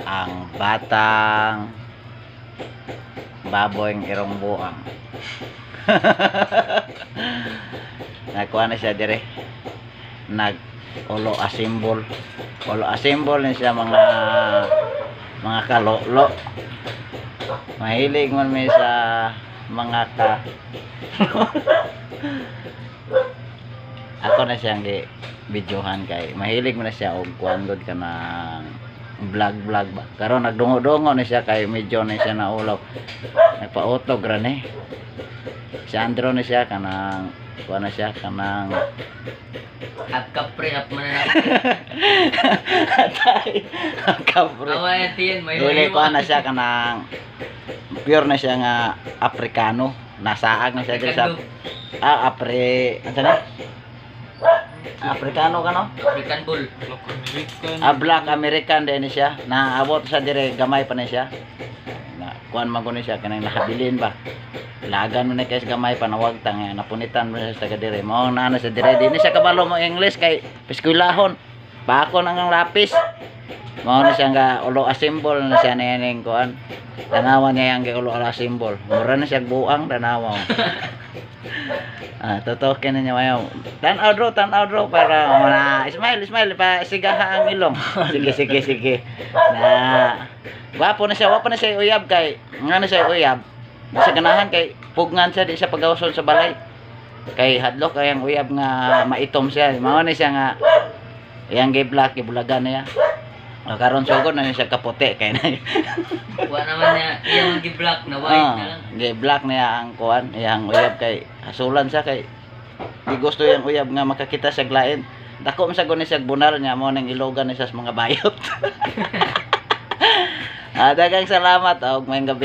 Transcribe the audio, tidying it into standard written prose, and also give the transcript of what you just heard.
ang batang baboy ng irong buang. Nakuha na siya dire, nag ulo asimbol ni siya mga kalolo. Mahilig man may sa mga ka ako na siyang videohan kay mahilig mo na siya og kuan gud ka ng vlog ba karon nagdungo-dungo na siya kay medyo na siya naulaw, nagpa-utog ra ni si Andrew na siya kanang kuan na siya kanang At kapre up man na. atay kapre Away tin may dili kuan na siya kanang pure na siya nga Afrikano, nasaag na siya diri sa ano na Afrikano ka no? African bull. Black American din siya. Naabot sa dire gamay pa na siya. Na kuan man ko ni siya kanang nakabilin ba. Lagan mo na kay gamay pa nawag tang napunitan mo siya sa taga dire. Mao na sa dire di na siya kabalo mo English kay piskulahon. Bakon ang lapis. Mao na siya nga ulo asimbol na siya ning kuan. Tanawan niya ang ulo asimbol. Mura na siya buang tanawa. Totokin na niya mayo. Tanaw draw para smile pa sigaha ang ilong. Sige. Na wapo na siya uyab kay ngano siya uyab. Sa ganahan kay pugnan siya di siya pagawson sa balay. Kay hadlok kay ang uyab nga maitom siya. Mao ni siya nga yang gi-black ibulagan niya. Karon sugod na siya kapote kay na. Wa naman niya iyang gi-black na white na lang. Gi-black niya ang kuan, iyang uyab kay hasulan siya kay di gusto yang uyab nga makakita sa glain. Dako man sa guni siya bunal niya mo ning ilogan niya sa mga bayot. Daghang salamat og mayong gabi.